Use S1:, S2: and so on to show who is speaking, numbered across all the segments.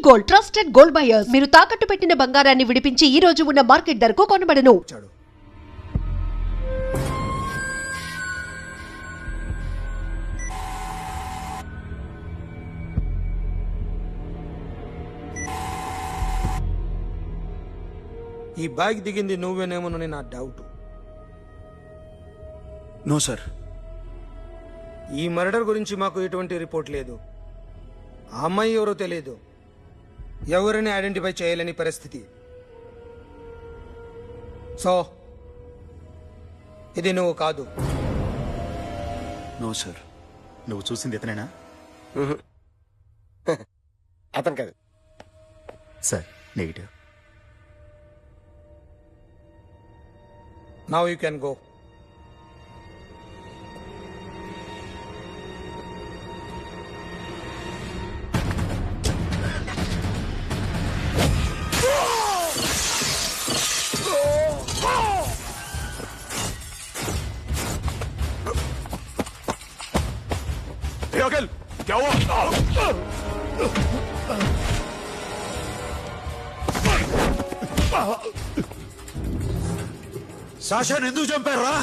S1: Gold, trusted gold buyers. మీరు తాకట్టు పెట్టిన బంగారాన్ని విడిపించి ఈ రోజు ఉన్న మార్కెట్ ధరకు కొనబడను.
S2: ఈ బ్యాగ్ దిగింది నువ్వేనేమోనని నా డౌట్.
S3: No sir.
S2: ఈ మర్డర్ గురించి మాకు ఎటువంటి రిపోర్ట్ లేదు. ఆ అమ్మాయి ఎవరో తెలియదు. ఎవరిని ఐడెంటిఫై చేయలేని పరిస్థితి. సో ఇది నువ్వు కాదు.
S3: No sir.
S4: నువ్వు చూసింది ఇతనేనా?
S5: అతను కాదు
S4: sir, negative.
S2: Now you can go.
S3: Akhil क्या हुआ? సాషాని ఎందుకు చంపారా?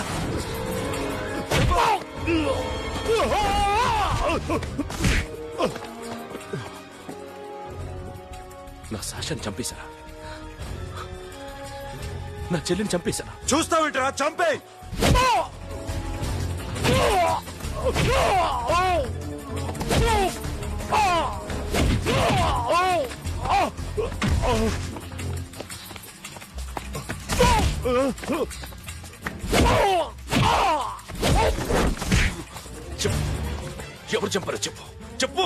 S6: నా సాషాని చంపేశారా? నా చెల్లిని చంపేశారా?
S3: చూస్తావేంట్రా? చంపే.
S6: చెప్పు, ఎవరు చంపారో చెప్పు. చెప్పు.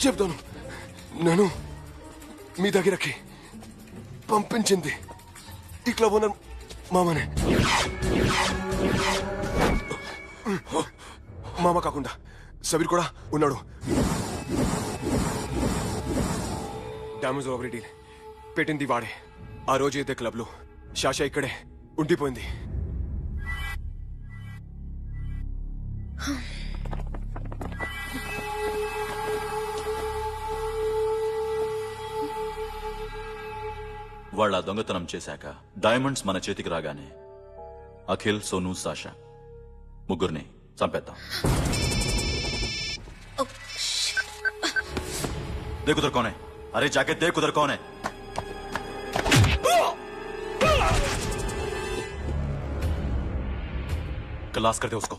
S5: చెప్తాను. నేను మీ దగ్గరకి పంపించింది ఇట్లా ఉన్న మామనే. మామ కాకుండా సబీర్ కూడా ఉన్నాడు. డామేజ్ ఓవర్ డీల్ పెట్టింది వాడే. ఆ రోజు ఇదే క్లబ్ లో శాషా ఇక్కడే ఉండిపోయింది.
S7: వాళ్ళ దొంగతనం చేశాక డైమండ్స్ మన చేతికి రాగానే అఖిల్, సోను, సాషా ముగ్గురిని చంపేద్దాం. देख उधर कौन है? अरे जाके देख उधर कौन है? क्लास कर दे उसको.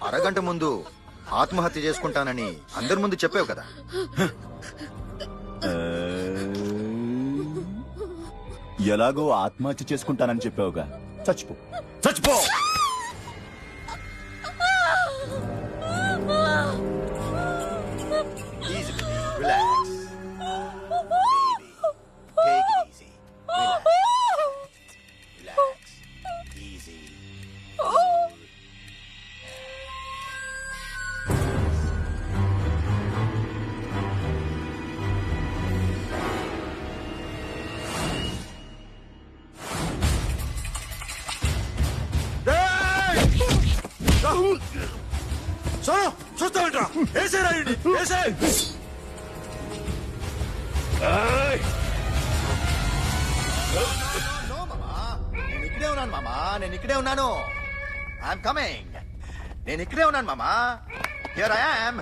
S4: అరగంట ముందు ఆత్మహత్య చేసుకుంటానని అందరి ముందు చెప్పావు కదా.
S8: ఎలాగో ఆత్మహత్య చేసుకుంటానని చెప్పావుగా, చచ్చిపో.
S7: చచ్చిపో.
S4: Easy, relax. Baby, take it easy. Relax. Easy.
S3: Sonu చూస్తావేంట్రా? ఏసే రాయండి. ఏసే.
S4: నేను ఇక్కడే ఉన్నాను మామా. I'm coming. నేను ఇక్కడే ఉన్నాను మామా. Here I am.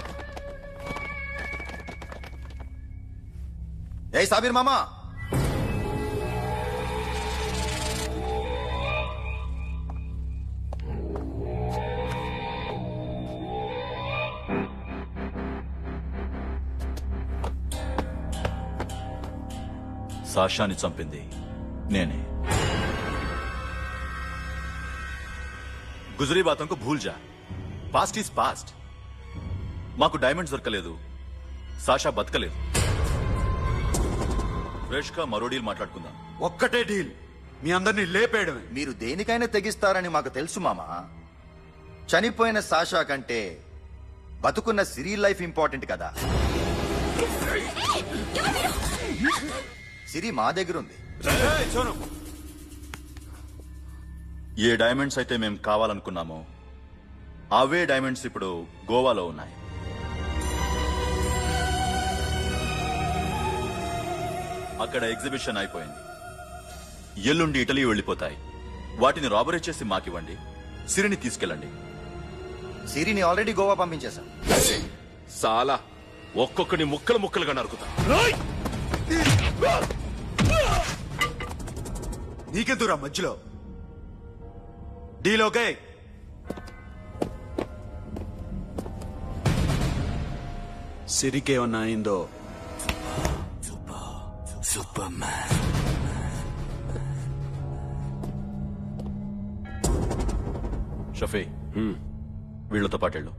S4: ఏ సాబీర్ మామా,
S7: సాషాని చంపింది నేనే. గుజరీ బాతంకు భూల్ జా, పాస్ట్ ఈజ్ పాస్ట్. మాకు డైమండ్స్ దొరకలేదు, సాషా బతకలేదు. ఫ్రెష్ గా మరో డీల్ మాట్లాడుకుందాం.
S3: ఒక్కటే డీల్, మీ అందరినీ లేపేయడమే.
S4: మీరు దేనికైనా తెగిస్తారని మాకు తెలుసు మామా. చనిపోయిన సాషా కంటే బతుకున్న సిరి లైఫ్ ఇంపార్టెంట్ కదా. సిరి మా దగ్గర ఉంది.
S3: ఏయ్, సోను,
S7: ఏ డైమండ్స్ అయితే మేము కావాలనుకున్నామో అవే డైమండ్స్ ఇప్పుడు గోవాలో ఉన్నాయి. అక్కడ ఎగ్జిబిషన్ అయిపోయింది. ఎల్లుండి ఇటలీ వెళ్ళిపోతాయి. వాటిని రాబరీ చేసి మాకివ్వండి, సిరిని తీసుకెళ్ళండి.
S4: సిరిని ఆల్రెడీ గోవా పంపించేశాం.
S6: సాలా ఒక్కొక్కని ముక్కలు ముక్కలుగా నరుకుతా.
S3: నీకెందురా మధ్యలో? Deal okay? సిరికేమన్నా అయిందో
S7: షఫీ, వీళ్ళతో పాటెళ్ళు.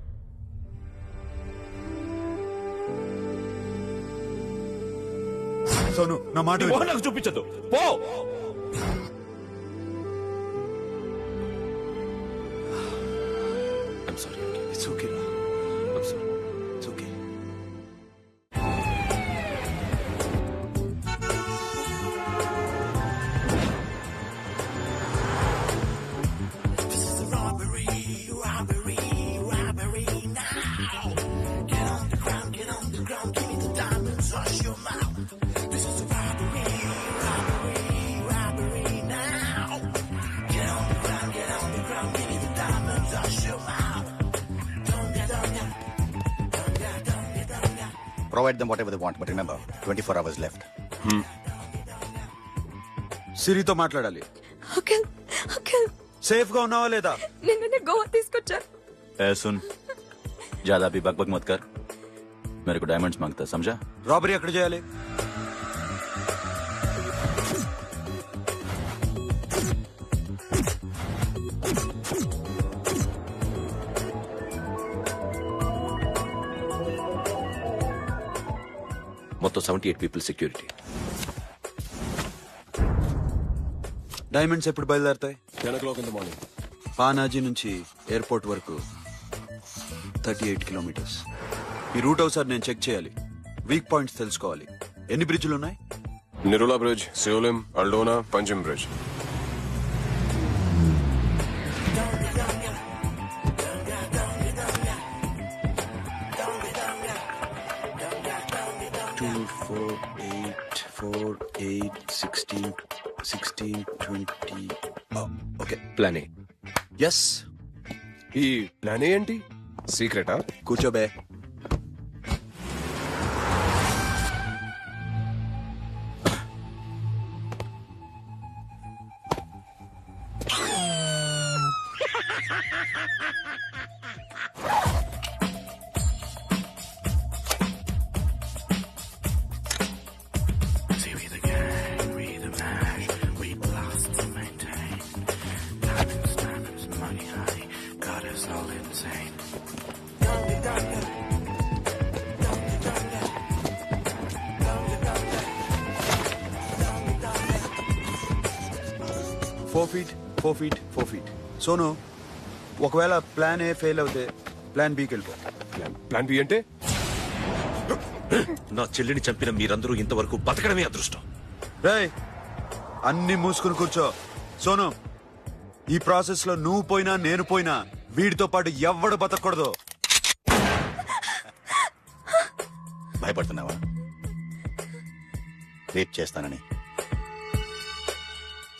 S3: సోను, నా మాట విను.
S6: నాకు చూపించదు, పో. I'm sorry.
S3: It's okay, రా.
S6: I'm sorry.
S3: It's okay.
S4: Provide them whatever they want, but remember, 24 hours left.
S3: సిరితో మాట్లాడాలి.
S9: అంకుల్ అంకుల్
S3: సేఫ్ గా ఉన్నావా లేదా?
S9: నిన్ననే గోవా తీసుకొచ్చారు.
S7: ए सुन, ज्यादा भी बकबक मत कर. मेरे को डायमंड्स मांगता, समझा?
S3: రాబరీ ఎక్కడ చేయాలి?
S6: మొత్తం 78 పీపుల్ సెక్యూరిటీ.
S3: డైమండ్స్ ఎప్పుడు బయలుదేరతాయి?
S5: 10 o'clock in the morning.
S3: Panaji నుంచి ఎయిర్పోర్ట్ వరకు 38 కిలోమీటర్స్. ఈ రూట్ ఒకసారి నేను చెక్ చేయాలి. వీక్ పాయింట్స్ తెలుసుకోవాలి. ఎన్ని బ్రిడ్జ్లు ఉన్నాయి?
S5: Nirula Bridge, Seolim, Aldona, Panjim Bridge.
S3: Two, 4, 8, 4, 8, 16, 16, 20. Okay.
S6: Plan A.
S3: Yes.
S5: ఈ ప్లాన్ ఏంటి? సీక్రెటా?
S3: కూర్చోబే. Four feet. సోను, ఒకవేళ ప్లాన్ ఏ ఫెయిల్ అవుతే ప్లాన్ బికి వెళ్ళిపో.
S5: ప్లాన్ బి అంటే?
S6: నా చెల్లిని చంపిన మీరందరూ ఇంతవరకు బతకడమే అదృష్టం.
S3: రేయ్, అన్ని మూసుకుని కూర్చో. సోను, ఈ ప్రాసెస్ లో నువ్వు పోయినా నేను పోయినా వీడితో పాటు ఎవ్వడు బతకూడదు.
S4: భయపడుతున్నావా? రేప్ చేస్తానని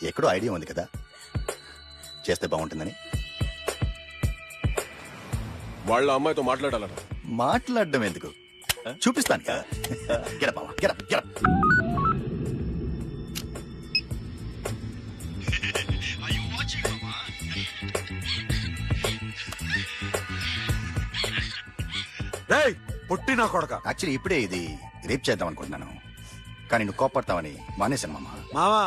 S4: ఎక్కడో ఐడియా ఉంది కదా, చేస్తే బాగుంటుందని.
S5: వాళ్ళ అమ్మాయితో మాట్లాడాలట.
S4: మాట్లాడడం ఎందుకు, చూపిస్తాను కదా. Get up, మామ, get up, get up.
S3: రేయ్, పొట్టి నా కొడక.
S4: యాక్చువల్లీ ఇప్పుడే ఇది రేప్ చేద్దాం అనుకుంటున్నాను, కానీ నువ్వు కోపడతావని మానేశాను మామ.
S3: మావా,